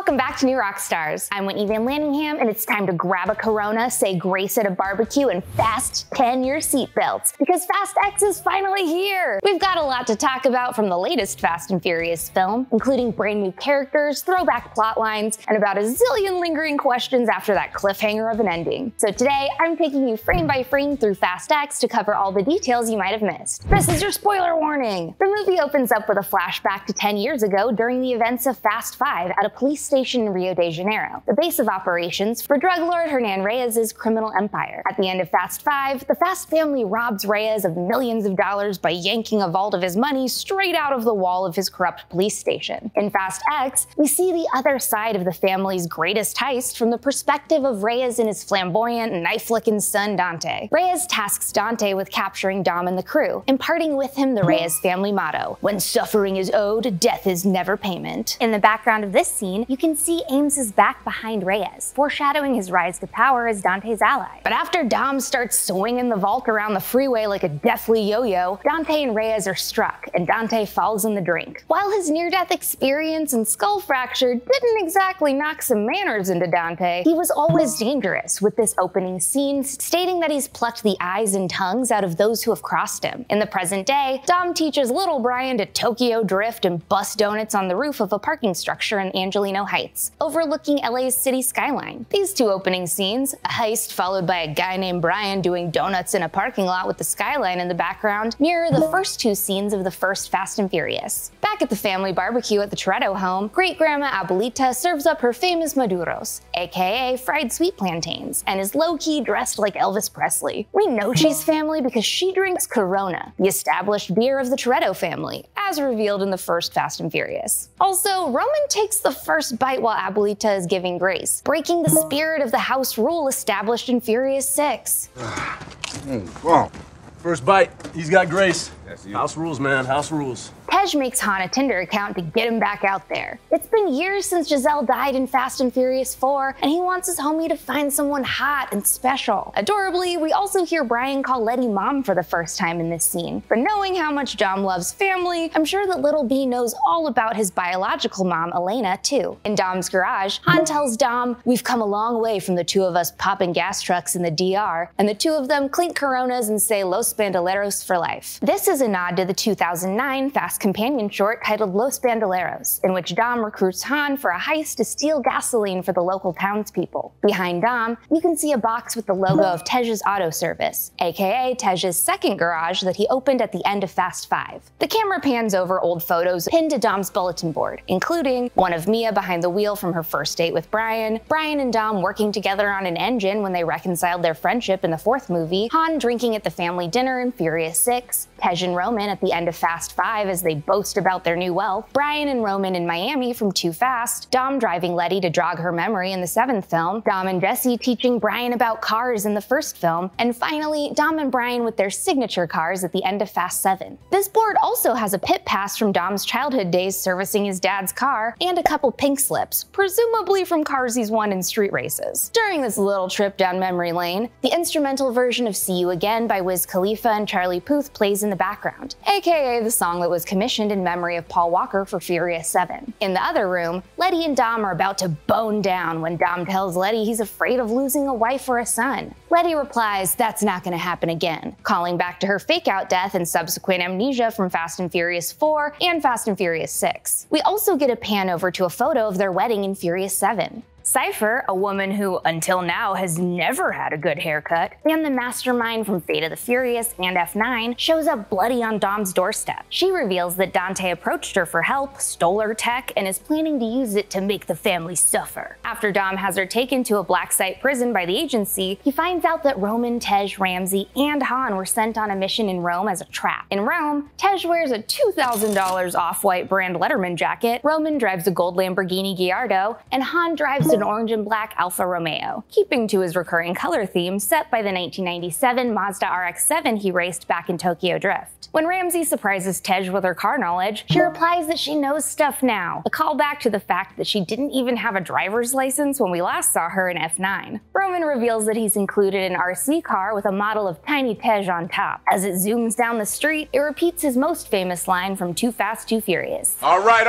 Welcome back to New Rockstars. I'm Whitney Van Laningham, and it's time to grab a Corona, say grace at a barbecue, and fast 10 your seatbelts, because Fast X is finally here! We've got a lot to talk about from the latest Fast and Furious film, including brand new characters, throwback plot lines, and about a zillion lingering questions after that cliffhanger of an ending. So today, I'm taking you frame by frame through Fast X to cover all the details you might have missed. This is your spoiler warning! The movie opens up with a flashback to 10 years ago during the events of Fast 5 at a police station in Rio de Janeiro, the base of operations for drug lord Hernan Reyes' criminal empire. At the end of Fast 5, the Fast family robs Reyes of millions of dollars by yanking a vault of his money straight out of the wall of his corrupt police station. In Fast X, we see the other side of the family's greatest heist from the perspective of Reyes and his flamboyant, knife-licking son Dante. Reyes tasks Dante with capturing Dom and the crew, imparting with him the Reyes family motto, "When suffering is owed, death is never payment." In the background of this scene, you can see Ames is back behind Reyes, foreshadowing his rise to power as Dante's ally. But after Dom starts swinging the vault around the freeway like a deathly yo-yo, Dante and Reyes are struck, and Dante falls in the drink. While his near-death experience and skull fracture didn't exactly knock some manners into Dante, he was always dangerous, with this opening scene stating that he's plucked the eyes and tongues out of those who have crossed him. In the present day, Dom teaches little Brian to Tokyo drift and bust donuts on the roof of a parking structure in Angelino Heights, overlooking LA's city skyline. These two opening scenes, a heist followed by a guy named Brian doing donuts in a parking lot with the skyline in the background, mirror the first two scenes of the first Fast and Furious. Back at the family barbecue at the Torretto home, great-grandma Abuelita serves up her famous maduros, aka fried sweet plantains, and is low-key dressed like Elvis Presley. We know she's family because she drinks Corona, the established beer of the Torretto family, as revealed in the first Fast and Furious. Also, Roman takes the first bite while Abuelita is giving grace, breaking the spirit of the house rule established in Furious 6. Wow. First bite, he's got grace. House rules, man, house rules. Tej makes Han a Tinder account to get him back out there. It's been years since Gisele died in Fast and Furious 4, and he wants his homie to find someone hot and special. Adorably, we also hear Brian call Letty mom for the first time in this scene. For knowing how much Dom loves family, I'm sure that little B knows all about his biological mom, Elena, too. In Dom's garage, Han tells Dom, "We've come a long way from the two of us popping gas trucks in the DR, and the two of them clink Coronas and say Los Bandoleros for life." This is a nod to the 2009 Fast companion short titled Los Bandoleros, in which Dom recruits Han for a heist to steal gasoline for the local townspeople. Behind Dom, you can see a box with the logo of Tej's Auto Service, aka Tej's second garage that he opened at the end of Fast 5. The camera pans over old photos pinned to Dom's bulletin board, including one of Mia behind the wheel from her first date with Brian, Brian and Dom working together on an engine when they reconciled their friendship in the fourth movie, Han drinking at the family dinner in Furious 6, Tej and Roman at the end of Fast 5 as they boast about their new wealth, Brian and Roman in Miami from Too Fast, Dom driving Letty to jog her memory in the 7th film, Dom and Jesse teaching Brian about cars in the 1st film, and finally, Dom and Brian with their signature cars at the end of Fast 7. This board also has a pit pass from Dom's childhood days servicing his dad's car, and a couple pink slips, presumably from cars he's won in street races. During this little trip down memory lane, the instrumental version of See You Again by Wiz Khalifa and Charlie Puth plays in the background, aka the song that was commissioned in memory of Paul Walker for Furious 7. In the other room, Letty and Dom are about to bone down when Dom tells Letty he's afraid of losing a wife or a son. Letty replies, "That's not gonna happen again," calling back to her fake-out death and subsequent amnesia from Fast and Furious 4 and Fast and Furious 6. We also get a pan over to a photo of their wedding in Furious 7. Cipher, a woman who until now has never had a good haircut, and the mastermind from Fate of the Furious and F9, shows up bloody on Dom's doorstep. She reveals that Dante approached her for help, stole her tech, and is planning to use it to make the family suffer. After Dom has her taken to a black site prison by the agency, he finds out that Roman, Tej, Ramsey, and Han were sent on a mission in Rome as a trap. In Rome, Tej wears a $2,000 off-white brand Letterman jacket, Roman drives a gold Lamborghini Gallardo, and Han drives an orange and black Alfa Romeo, keeping to his recurring color theme set by the 1997 Mazda RX-7 he raced back in Tokyo Drift. When Ramsey surprises Tej with her car knowledge, she replies that she knows stuff now, a callback to the fact that she didn't even have a driver's license when we last saw her in F9. Roman reveals that he's included an RC car with a model of tiny Tej on top. As it zooms down the street, it repeats his most famous line from Too Fast, Too Furious. All right,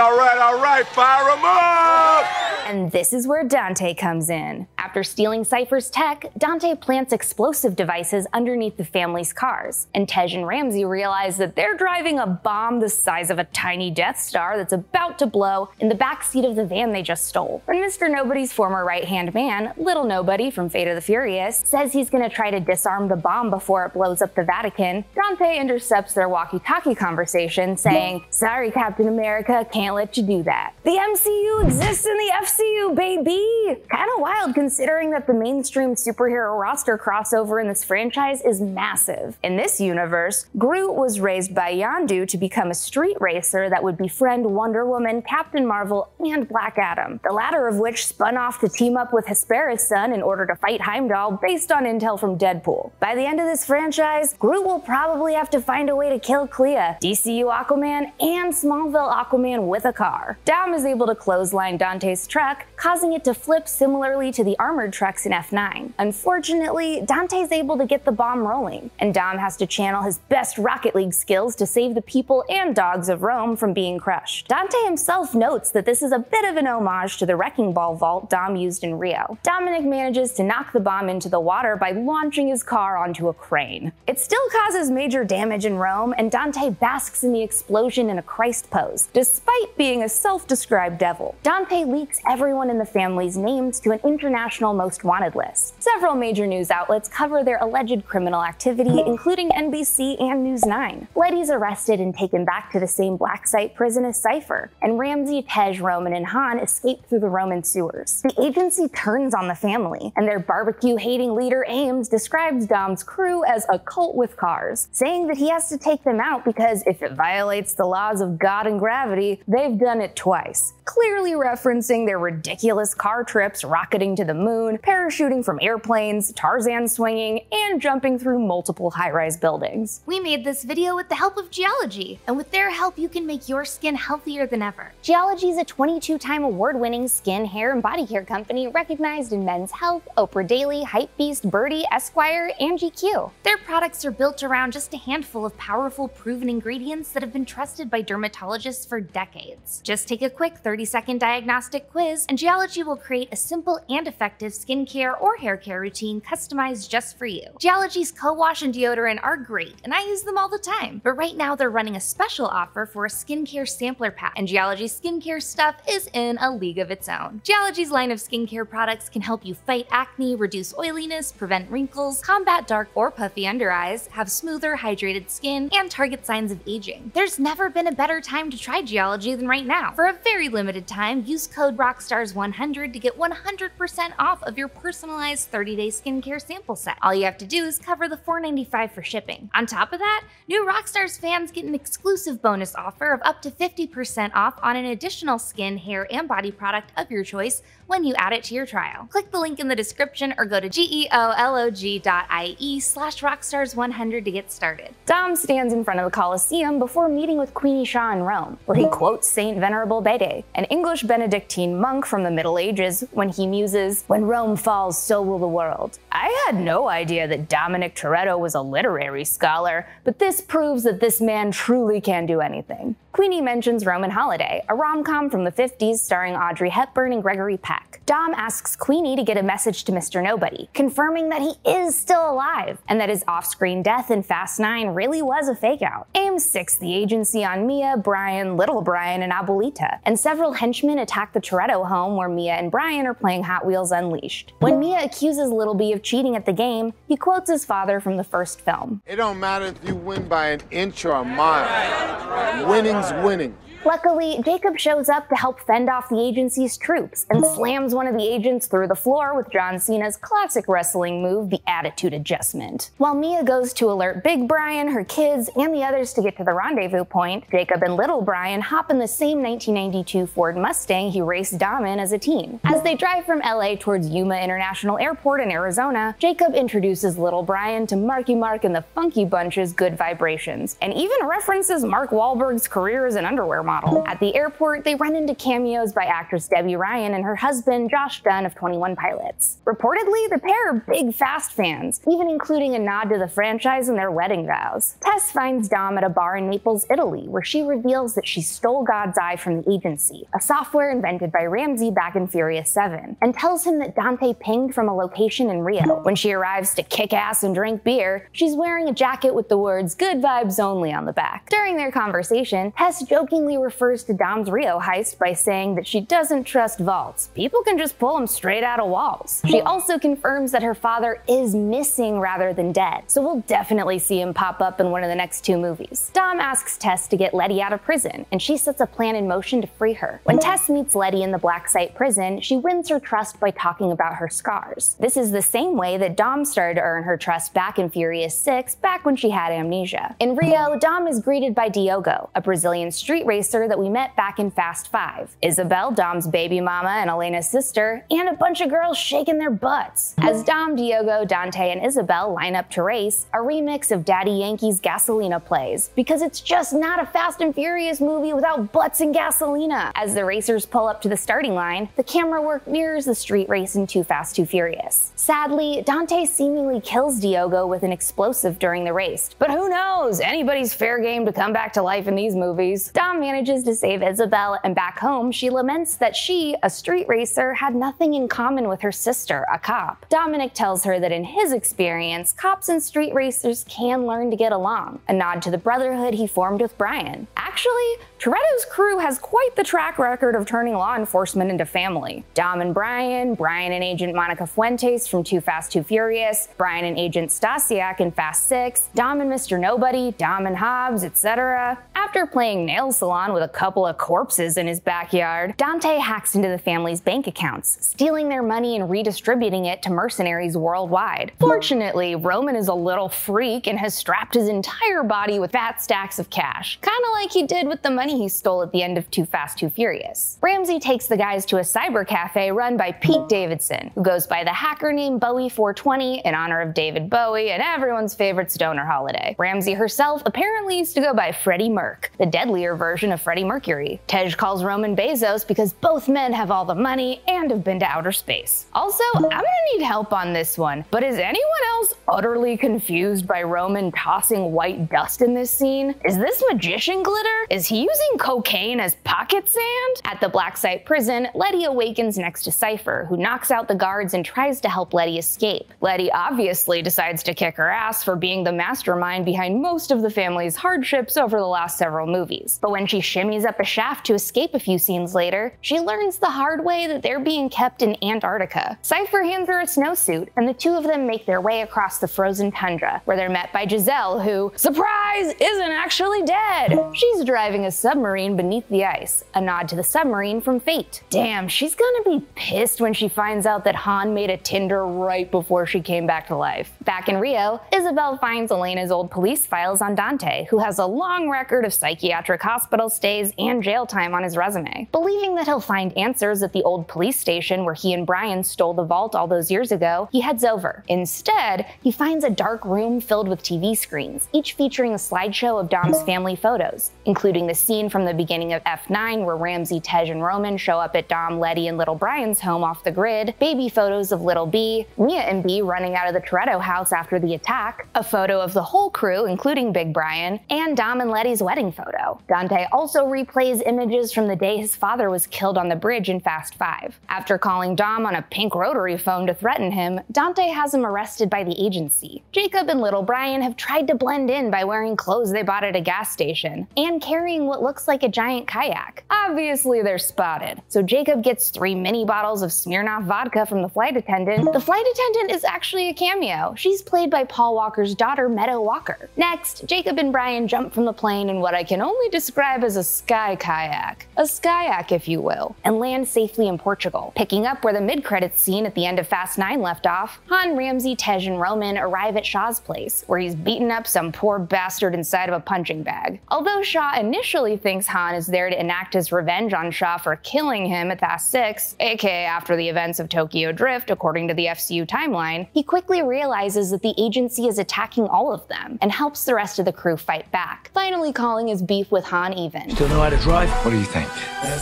fire 'em up! And this is where Dante comes in. After stealing Cipher's tech, Dante plants explosive devices underneath the family's cars, and Tej and Ramsey realize that they're driving a bomb the size of a tiny Death Star that's about to blow in the backseat of the van they just stole. When Mr. Nobody's former right-hand man, Little Nobody from Fate of the Furious, says he's gonna try to disarm the bomb before it blows up the Vatican, Dante intercepts their walkie-talkie conversation, saying, "Sorry, Captain America, can't let you do that. The MCU exists in the FCU, baby!" Kinda wild considering that the mainstream superhero roster crossover in this franchise is massive. In this universe, Groot was raised by Yondu to become a street racer that would befriend Wonder Woman, Captain Marvel, and Black Adam, the latter of which spun off to team up with Hespera's son in order to fight Heimdall based on intel from Deadpool. By the end of this franchise, Groot will probably have to find a way to kill Clea, DCU Aquaman, and Smallville Aquaman with a car. Dom is able to clothesline Dante's truck, causing it to flip similarly to the armored trucks in F9. Unfortunately, Dante's able to get the bomb rolling, and Dom has to channel his best Rocket League skills to save the people and dogs of Rome from being crushed. Dante himself notes that this is a bit of an homage to the Wrecking Ball vault Dom used in Rio. Dominic manages to knock the bomb into the water by launching his car onto a crane. It still causes major damage in Rome, and Dante basks in the explosion in a Christ pose, despite being a self-described devil. Dante leaks everyone in the family's names to an international most wanted list. Several major news outlets cover their alleged criminal activity, including NBC and News 9. Letty's arrested and taken back to the same black site prison as Cipher, and Ramsey, Tej, Roman, and Han escape through the Roman sewers. The agency turns on the family, and their barbecue-hating leader Ames describes Dom's crew as a cult with cars, saying that he has to take them out because if it violates the laws of God and gravity, they've done it twice. Clearly referencing their ridiculous car trips rocketing to the moon, parachuting from airplanes, Tarzan swinging, and jumping through multiple high-rise buildings. We made this video with the help of Geology, and with their help you can make your skin healthier than ever. Geology is a 22-time award-winning skin, hair, and body care company recognized in Men's Health, Oprah Daily, Hypebeast, Birdie, Esquire, and GQ. Their products are built around just a handful of powerful, proven ingredients that have been trusted by dermatologists for decades. Just take a quick 30-second diagnostic quiz, and Geology will create a simple and effective skincare or hair care routine customized just for you. Geology's co-wash and deodorant are great, and I use them all the time. But right now they're running a special offer for a skincare sampler pack, and Geology's skincare stuff is in a league of its own. Geology's line of skincare products can help you fight acne, reduce oiliness, prevent wrinkles, combat dark or puffy under eyes, have smoother, hydrated skin, and target signs of aging. There's never been a better time to try Geology than right now. For a very limited time, use code ROCKSTARS100 to get 100% off of your personalized 30-day skincare sample set. All you have to do is cover the $4.95 for shipping. On top of that, new Rockstars fans get an exclusive bonus offer of up to 50% off on an additional skin, hair, and body product of your choice when you add it to your trial. Click the link in the description or go to geolog.ie/rockstars100 to get started. Dom stands in front of the Colosseum before meeting with Queenie Shaw in Rome, where he quotes Saint Venerable Bede, an English Benedictine monk from the Middle Ages, when he muses, "When Rome falls, so will the world." I had no idea that Dominic Torretto was a literary scholar, but this proves that this man truly can do anything. Queenie mentions Roman Holiday, a rom-com from the 50s starring Audrey Hepburn and Gregory Peck. Dom asks Queenie to get a message to Mr. Nobody, confirming that he is still alive, and that his off-screen death in Fast 9 really was a fake-out. Ames sicks the agency on Mia, Brian, Little Brian, and Abuelita, and several henchmen attack the Torretto home where Mia and Brian are playing Hot Wheels Unleashed. When Mia accuses Little B of cheating at the game, he quotes his father from the first film. It don't matter if you win by an inch or a mile. Winning's winning. Luckily, Jacob shows up to help fend off the agency's troops and slams one of the agents through the floor with John Cena's classic wrestling move, the attitude adjustment. While Mia goes to alert Big Brian, her kids, and the others to get to the rendezvous point, Jacob and Little Brian hop in the same 1992 Ford Mustang he raced Dom in as a teen. As they drive from LA towards Yuma International Airport in Arizona, Jacob introduces Little Brian to Marky Mark and the Funky Bunch's Good Vibrations, and even references Mark Wahlberg's career as an underwear model. At the airport, they run into cameos by actress Debbie Ryan and her husband Josh Dunn of 21 Pilots. Reportedly, the pair are big Fast fans, even including a nod to the franchise in their wedding vows. Tess finds Dom at a bar in Naples, Italy, where she reveals that she stole God's Eye from the agency, a software invented by Ramsey back in Furious 7, and tells him that Dante pinged from a location in Rio. When she arrives to kick ass and drink beer, she's wearing a jacket with the words "Good Vibes Only" on the back. During their conversation, Tess jokingly refers to Dom's Rio heist by saying that she doesn't trust vaults. People can just pull them straight out of walls. She also confirms that her father is missing rather than dead, so we'll definitely see him pop up in one of the next 2 movies. Dom asks Tess to get Letty out of prison, and she sets a plan in motion to free her. When Tess meets Letty in the Black Site prison, she wins her trust by talking about her scars. This is the same way that Dom started to earn her trust back in Furious 6, back when she had amnesia. In Rio, Dom is greeted by Diogo, a Brazilian street racer that we met back in Fast 5, Isabel, Dom's baby mama and Elena's sister, and a bunch of girls shaking their butts. As Dom, Diogo, Dante, and Isabel line up to race, a remix of Daddy Yankee's Gasolina plays, because it's just not a Fast and Furious movie without butts and gasolina. As the racers pull up to the starting line, the camera work mirrors the street race in Too Fast, Too Furious. Sadly, Dante seemingly kills Diogo with an explosive during the race, but who knows? Anybody's fair game to come back to life in these movies. Dom manages to save Isabel, and back home, she laments that she, a street racer, had nothing in common with her sister, a cop. Dominic tells her that in his experience, cops and street racers can learn to get along, a nod to the brotherhood he formed with Brian. Actually, Torretto's crew has quite the track record of turning law enforcement into family. Dom and Brian, Brian and Agent Monica Fuentes from Too Fast, Too Furious, Brian and Agent Stasiak in Fast 6, Dom and Mr. Nobody, Dom and Hobbs, etc. After playing nail salon with a couple of corpses in his backyard, Dante hacks into the family's bank accounts, stealing their money and redistributing it to mercenaries worldwide. Fortunately, Roman is a little freak and has strapped his entire body with fat stacks of cash, kinda like he did with the money he stole at the end of Too Fast, Too Furious. Ramsey takes the guys to a cyber cafe run by Pete Davidson, who goes by the hacker name Bowie420 in honor of David Bowie and everyone's favorite stoner holiday. Ramsey herself apparently used to go by Freddie Merc, the deadlier version of Freddie Mercury. Tej calls Roman Bezos because both men have all the money and have been to outer space. Also, I'm gonna need help on this one, but is anyone else utterly confused by Roman tossing white dust in this scene? Is this magician glitter? Is he using cocaine as pocket sand? At the Black Site prison, Letty awakens next to Cipher, who knocks out the guards and tries to help Letty escape. Letty obviously decides to kick her ass for being the mastermind behind most of the family's hardships over the last several movies. But when she shimmies up a shaft to escape a few scenes later, she learns the hard way that they're being kept in Antarctica. Cipher hands her a snowsuit, and the two of them make their way across the frozen tundra, where they're met by Gisele, who, surprise, isn't actually dead. She's driving a submarine beneath the ice, a nod to the submarine from Fate. Damn, she's gonna be pissed when she finds out that Han made a Tinder right before she came back to life. Back in Rio, Isabel finds Elena's old police files on Dante, who has a long record of psychiatric hospital stays and jail time on his resume. Believing that he'll find answers at the old police station where he and Brian stole the vault all those years ago, he heads over. Instead, he finds a dark room filled with TV screens, each featuring a slideshow of Dom's family photos, including the scene from the beginning of F9 where Ramsey, Tej, and Roman show up at Dom, Letty, and Little Brian's home off the grid, baby photos of Little B, Mia and B running out of the Torretto house after the attack, a photo of the whole crew, including Big Brian, and Dom and Letty's wedding photo. Dante also replays images from the day his father was killed on the bridge in Fast 5. After calling Dom on a pink rotary phone to threaten him, Dante has him arrested by the agency. Jacob and little Brian have tried to blend in by wearing clothes they bought at a gas station and carrying what looks like a giant kayak. Obviously, they're spotted, so Jacob gets 3 mini bottles of Smirnoff vodka from the flight attendant. The flight attendant is actually a cameo. She's played by Paul Walker's daughter, Meadow Walker. Next, Jacob and Brian jump from the plane in what I can only describe as a sky kayak. A skyak, if you will, and land safely in Portugal. Picking up where the mid-credits scene at the end of Fast 9 left off, Han, Ramsey, Tej, and Roman arrive at Shaw's place, where he's beaten up some poor bastard inside of a punching bag. Although Shaw initially thinks Han is there to enact his revenge on Shaw for killing him at Fast 6, aka after the events of Tokyo Drift according to the FCU timeline, he quickly realizes that the agency is attacking all of them, and helps the rest of the crew fight back, finally calling his beef with Han even. Still know how to drive? What do you think?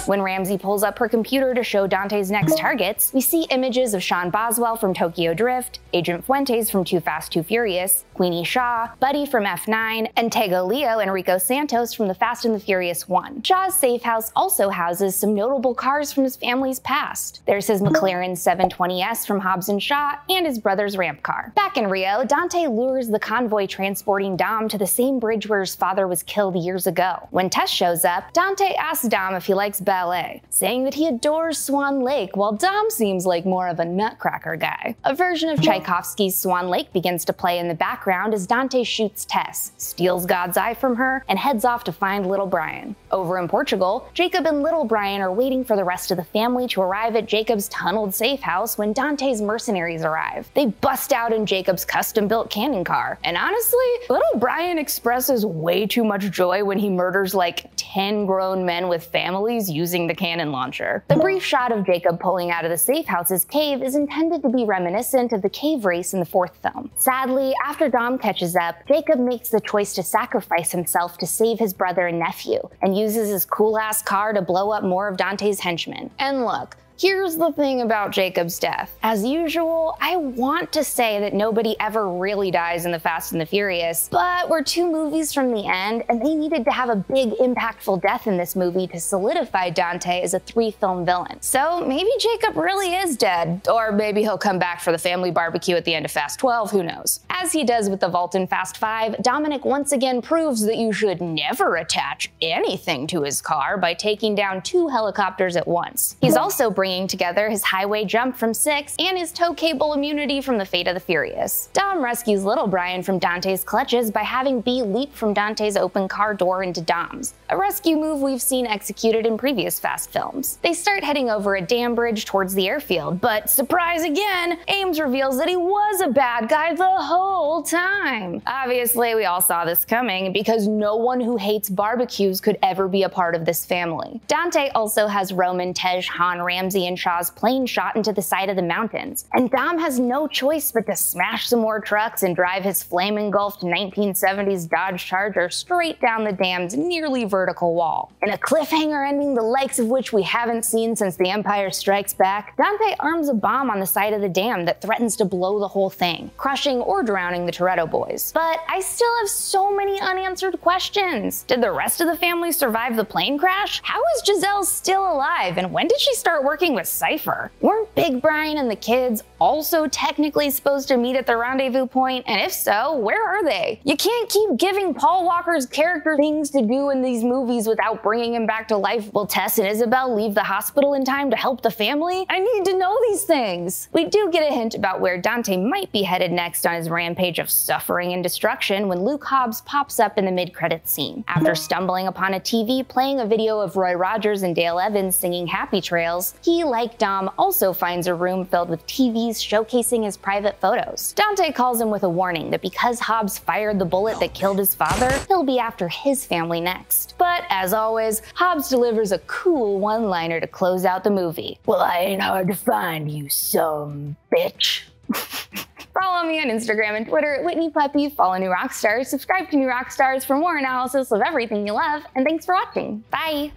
When Ramsey pulls up her computer to show Dante's next targets, we see images of Sean Boswell from Tokyo Drift, Agent Fuentes from Too Fast, Too Furious, Queenie Shaw, Buddy from F9, and Tego Leo and Rico Santos from The Fast and the Furious 1. Shaw's safe house also houses some notable cars from his family's past. There's his McLaren 720S from Hobbs and Shaw, and his brother's ramp car. Back in Rio, Dante lures the convoy transporting Dom to the same bridge where his father was killed years ago. When Tess shows up, Dante asks Dom if he likes ballet, saying that he adores Swan Lake, while Dom seems like more of a nutcracker guy. A version of Tchaikovsky's Swan Lake begins to play in the background as Dante shoots Tess, steals God's eye from her, and heads off to find little Brian. Over in Portugal, Jacob and little Brian are waiting for the rest of the family to arrive at Jacob's tunneled safe house when Dante's mercenaries arrive. They bust out in Jacob's custom-built cannon car, and honestly, little Brian expresses way too much joy when he murders like 10 grown men with families using the cannon launcher. The brief shot of Jacob pulling out of the safe house's cave is intended to be reminiscent of the cave race in the 4th film. Sadly, after Dom catches up, Jacob makes the choice to sacrifice himself to save his brother and nephew, and uses his cool-ass car to blow up more of Dante's henchmen. And look, here's the thing about Jacob's death. As usual, I want to say that nobody ever really dies in The Fast and the Furious, but we're 2 movies from the end, and they needed to have a big, impactful death in this movie to solidify Dante as a 3-film villain. So maybe Jacob really is dead, or maybe he'll come back for the family barbecue at the end of Fast 12, who knows. As he does with the vault in Fast 5, Dominic once again proves that you should never attach anything to his car by taking down 2 helicopters at once. He's also bringing together his highway jump from 6 and his tow cable immunity from the Fate of the Furious. Dom rescues little Brian from Dante's clutches by having B leap from Dante's open car door into Dom's, a rescue move we've seen executed in previous Fast films. They start heading over a dam bridge towards the airfield, but surprise again, Ames reveals that he was a bad guy the whole time. Obviously, we all saw this coming because no one who hates barbecues could ever be a part of this family. Dante also has Roman, Tej, Han, Ramsey, and Shaw's plane shot into the side of the mountains, and Dom has no choice but to smash some more trucks and drive his flame-engulfed 1970s Dodge Charger straight down the dam's nearly vertical wall. In a cliffhanger ending the likes of which we haven't seen since The Empire Strikes Back, Dante arms a bomb on the side of the dam that threatens to blow the whole thing, crushing or drowning the Torretto boys. But I still have so many unanswered questions. Did the rest of the family survive the plane crash? How is Gisele still alive, and when did she start working with Cipher? Weren't Big Brian and the kids also technically supposed to meet at the rendezvous point? And if so, where are they? You can't keep giving Paul Walker's character things to do in these movies without bringing him back to life. Will Tess and Isabel leave the hospital in time to help the family? I need to know these things. We do get a hint about where Dante might be headed next on his rampage of suffering and destruction when Luke Hobbs pops up in the mid-credits scene. After stumbling upon a TV playing a video of Roy Rogers and Dale Evans singing Happy Trails, he, like Dom, also finds a room filled with TVs showcasing his private photos. Dante calls him with a warning that because Hobbs fired the bullet that killed his father, he'll be after his family next. But as always, Hobbs delivers a cool one-liner to close out the movie. "Well, I ain't hard to find, you some bitch." Follow me on Instagram and Twitter at Whitney Puppy, follow New Rockstars, subscribe to New Rockstars for more analysis of everything you love, and thanks for watching. Bye!